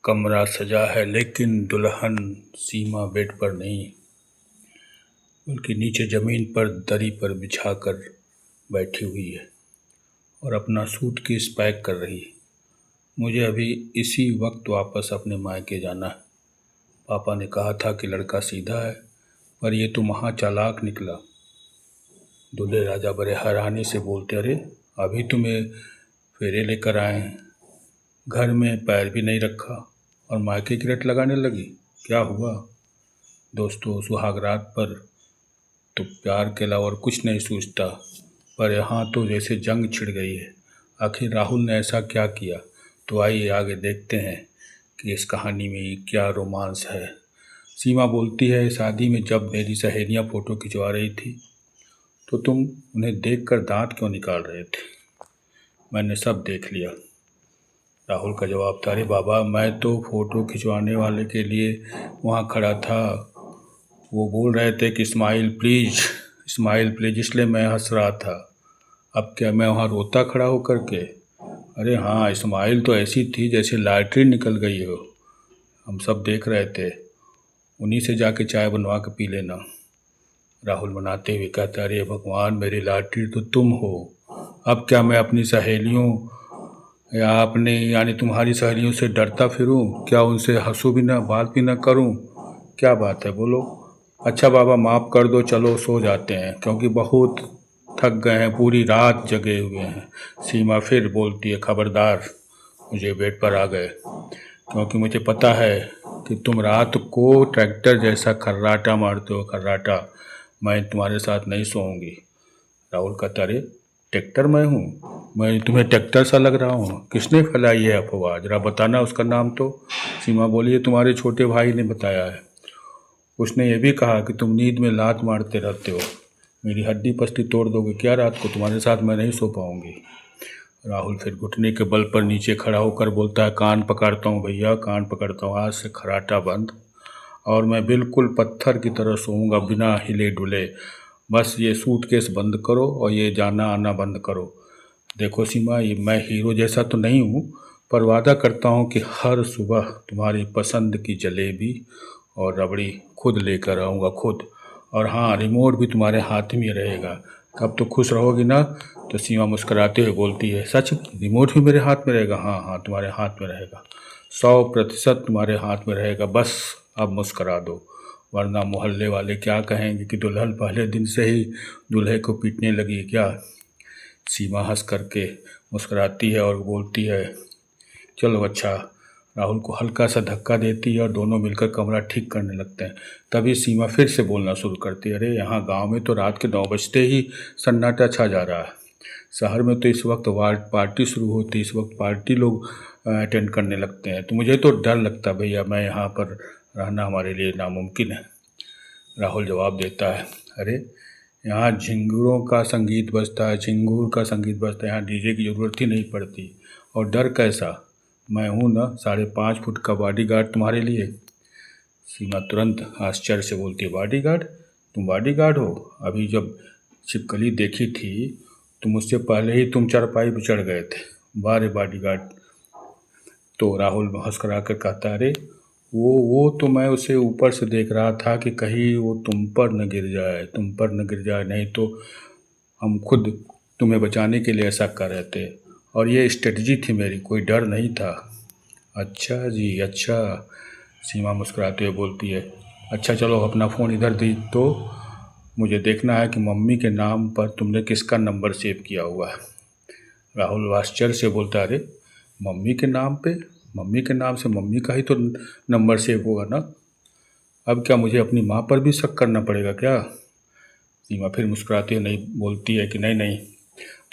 कमरा सजा है लेकिन दुल्हन सीमा बेड पर नहीं, बल्कि नीचे ज़मीन पर दरी पर बिछाकर बैठी हुई है और अपना सूटकेस पैक कर रही है। मुझे अभी इसी वक्त वापस अपने मायके जाना है। पापा ने कहा था कि लड़का सीधा है, पर ये तो महा चालाक निकला। दूल्हे राजा बड़े हैरानी से बोलते, अरे अभी तुम्हें फेरे लेकर आए हैं, घर में पैर भी नहीं रखा और मायके की रट लगाने लगी, क्या हुआ? दोस्तों, सुहागरात पर तो प्यार के अलावा और कुछ नहीं सूझता, पर यहाँ तो जैसे जंग छिड़ गई है। आखिर राहुल ने ऐसा क्या किया? तो आइए आगे देखते हैं कि इस कहानी में क्या रोमांस है। सीमा बोलती है, शादी में जब मेरी सहेलियाँ फ़ोटो खिंचवा रही थी तो तुम उन्हें देखकर दांत क्यों निकाल रहे थे? मैंने सब देख लिया। राहुल का जवाब था, अरे बाबा, मैं तो फ़ोटो खिंचवाने वाले के लिए वहाँ खड़ा था। वो बोल रहे थे कि स्माइल प्लीज़, स्माइल प्लीज़, इसलिए मैं हंस रहा था। अब क्या मैं वहाँ रोता खड़ा होकर के? अरे हाँ, स्माइल तो ऐसी थी जैसे लैट्रिन निकल गई हो। हम सब देख रहे थे। उन्हीं से जाके चाय बनवा के पी लेना। राहुल मनाते हुए कहता, अरे भगवान, मेरी लैट्रिन तो तुम हो। अब क्या मैं अपनी सहेलियों या अपने यानी तुम्हारी सहेलियों से डरता फिरूं? क्या उनसे हंसूं भी ना, बात भी ना करूं? क्या बात है, बोलो। अच्छा बाबा, माफ़ कर दो, चलो सो जाते हैं, क्योंकि बहुत थक गए हैं, पूरी रात जगे हुए हैं। सीमा फिर बोलती है, खबरदार मुझे बेड पर आ गए, क्योंकि मुझे पता है कि तुम रात को ट्रैक्टर जैसा खर्राटा मारते हो, खर्राटा। मैं तुम्हारे साथ नहीं सोऊंगी। राहुल कहता, अरे ट्रैक्टर मैं हूँ? मैं तुम्हें ट्रैक्टर सा लग रहा हूँ? किसने फैलाई है अफवाह? जरा बताना उसका नाम तो। सीमा बोली, तुम्हारे छोटे भाई ने बताया है। उसने ये भी कहा कि तुम नींद में लात मारते रहते हो, मेरी हड्डी पसली तोड़ दोगे क्या रात को? तुम्हारे साथ मैं नहीं सो पाऊंगी। राहुल फिर घुटने के बल पर नीचे खड़ा होकर बोलता है, कान पकड़ता हूँ भैया, कान पकड़ता हूँ, आज से खर्राटा बंद, और मैं बिल्कुल पत्थर की तरह सोऊंगा, बिना हिले डुले। बस ये सूटकेस बंद करो और ये जाना आना बंद करो। देखो सीमा, ये मैं हीरो जैसा तो नहीं हूँ, पर वादा करता हूँ कि हर सुबह तुम्हारी पसंद की जलेबी और रबड़ी खुद लेकर आऊँगा, खुद। और हाँ, रिमोट भी तुम्हारे हाथ में रहेगा। तब तो खुश रहोगी ना? तो सीमा मुस्कुराते हुए बोलती है, सच? रिमोट भी मेरे हाथ में रहेगा? हाँ हाँ, तुम्हारे हाथ में रहेगा, 100% तुम्हारे हाथ में रहेगा। बस अब मुस्करा दो, वरना मोहल्ले वाले क्या कहेंगे कि दुल्हन पहले दिन से ही दूल्हे को पीटने लगी क्या? सीमा हंस करके मुस्कुराती है और बोलती है, चलो अच्छा। राहुल को हल्का सा धक्का देती है और दोनों मिलकर कमरा ठीक करने लगते हैं। तभी सीमा फिर से बोलना शुरू करती है, अरे यहाँ गांव में तो रात के 9 बजते ही सन्नाटा छा जा रहा है। शहर में तो इस वक्त पार्टी शुरू होती है, इस वक्त पार्टी लोग अटेंड करने लगते हैं। तो मुझे तो डर लगता भैया, मैं यहाँ पर रहना हमारे लिए नामुमकिन है। राहुल जवाब देता है, अरे यहाँ झिंगुरों का संगीत बजता है, झिंगुर का संगीत बजता है, यहाँ डीजे की ज़रूरत ही नहीं पड़ती। और डर कैसा, मैं हूँ ना 5.5 फुट का बॉडीगार्ड तुम्हारे लिए। सीमा तुरंत आश्चर्य से बोलती है, बॉडीगार्ड? तुम बॉडीगार्ड हो? अभी जब छिपकली देखी थी तो मुझसे पहले ही तुम चारपाई पर चढ़ गए थे। बारे बॉडीगार्ड। तो राहुल हंस कर आकर कहता है, अरे वो तो मैं उसे ऊपर से देख रहा था कि कहीं वो तुम पर न गिर जाए, तुम पर न गिर जाए, नहीं तो हम खुद तुम्हें बचाने के लिए ऐसा कर रहे थे, और ये स्ट्रेटजी थी मेरी, कोई डर नहीं था। अच्छा जी, अच्छा। सीमा मुस्कुराते हुए बोलती है, अच्छा चलो अपना फ़ोन इधर दी तो, मुझे देखना है कि मम्मी के नाम पर तुमने किसका नंबर सेव किया हुआ है। राहुल आश्चर्य से बोलता है, अरे मम्मी के नाम पे? मम्मी के नाम से मम्मी का ही तो नंबर सेव होगा ना। अब क्या मुझे अपनी माँ पर भी शक करना पड़ेगा क्या? सीमा फिर मुस्कुराती है, नहीं बोलती है कि नहीं नहीं,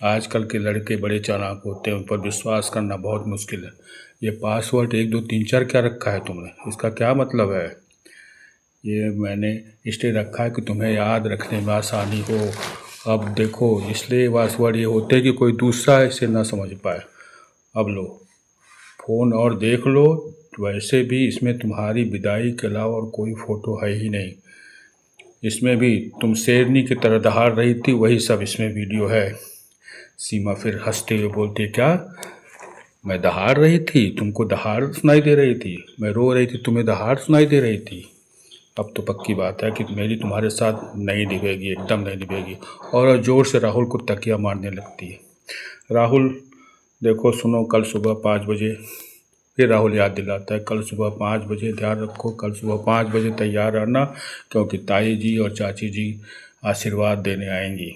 आजकल के लड़के बड़े चालाक होते हैं, उन पर विश्वास करना बहुत मुश्किल है। ये पासवर्ड 1 2 3 4 क्या रखा है तुमने? इसका क्या मतलब है? ये मैंने इसलिए रखा है कि तुम्हें याद रखने में आसानी हो। अब देखो, इसलिए पासवर्ड ये होते हैं कि कोई दूसरा इसे ना समझ पाए। अब लो फ़ोन और देख लो। वैसे भी इसमें तुम्हारी विदाई के अलावा और कोई फ़ोटो है ही नहीं। इसमें भी तुम शेरनी की तरह दहाड़ रही थी, वही सब इसमें वीडियो है। सीमा फिर हंसते हुए बोलती है, क्या मैं दहाड़ रही थी, तुमको दहाड़ सुनाई दे रही थी, मैं रो रही थी, तुम्हें दहाड़ सुनाई दे रही थी। अब तो पक्की बात है कि मेरी तुम्हारे साथ नहीं निभेगी, एकदम नहीं निभेगी। और ज़ोर से राहुल को तकिया मारने लगती है। राहुल, देखो सुनो, कल सुबह 5 बजे, फिर राहुल याद दिलाता है, कल सुबह 5 बजे ध्यान रखो, कल सुबह 5 बजे तैयार रहना, क्योंकि ताई जी और चाची जी आशीर्वाद देने आएंगी।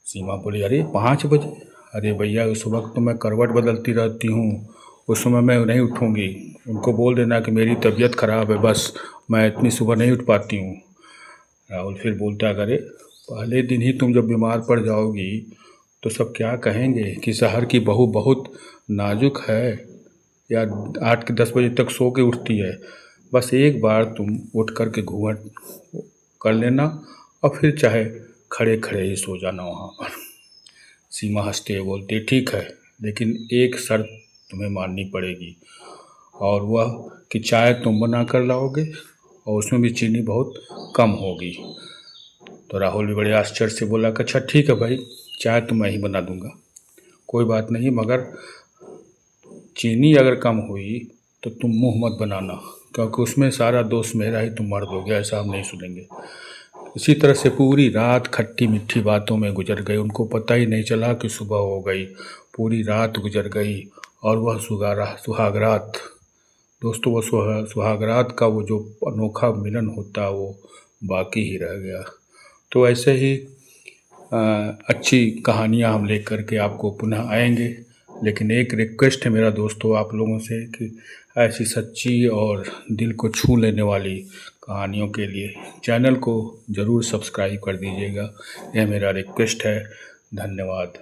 सीमा बोली, अरे 5 बजे? अरे भैया, उस वक्त तो मैं करवट बदलती रहती हूँ, उस समय मैं नहीं उठूँगी। उनको बोल देना कि मेरी तबीयत ख़राब है, बस मैं इतनी सुबह नहीं उठ पाती हूँ। राहुल फिर बोलता है, अरे पहले दिन ही तुम जब बीमार पड़ जाओगी तो सब क्या कहेंगे कि शहर की बहू बहुत नाजुक है, या 8 के 10 बजे तक सो के उठती है। बस एक बार तुम उठ कर के घूंघट कर लेना और फिर चाहे खड़े खड़े ही सो जाना वहाँ पर। सीमा हंसते हुए बोलती है, ठीक है, लेकिन एक शर्त तुम्हें माननी पड़ेगी, और वह कि चाय तुम बना कर लाओगे और उसमें भी चीनी बहुत कम होगी। तो राहुल भी बड़े आश्चर्य से बोला कि अच्छा ठीक है भाई, चाय तो मैं ही बना दूंगा, कोई बात नहीं, मगर चीनी अगर कम हुई तो तुम मुंह मत बनाना, क्योंकि उसमें सारा दोष मेरा ही, तुम मर्द हो गया, ऐसा हम नहीं सुनेंगे। इसी तरह से पूरी रात खट्टी मीठी बातों में गुजर गई। उनको पता ही नहीं चला कि सुबह हो गई। पूरी रात गुजर गई और वह सुहागरात, दोस्तों, वो सुहागरात का वो जो अनोखा मिलन होता वो बाकी ही रह गया। तो ऐसे ही अच्छी कहानियाँ हम लेकर के आपको पुनः आएंगे, लेकिन एक रिक्वेस्ट है मेरा दोस्तों आप लोगों से कि ऐसी सच्ची और दिल को छू लेने वाली कहानियों के लिए चैनल को ज़रूर सब्सक्राइब कर दीजिएगा। यह मेरा रिक्वेस्ट है। धन्यवाद।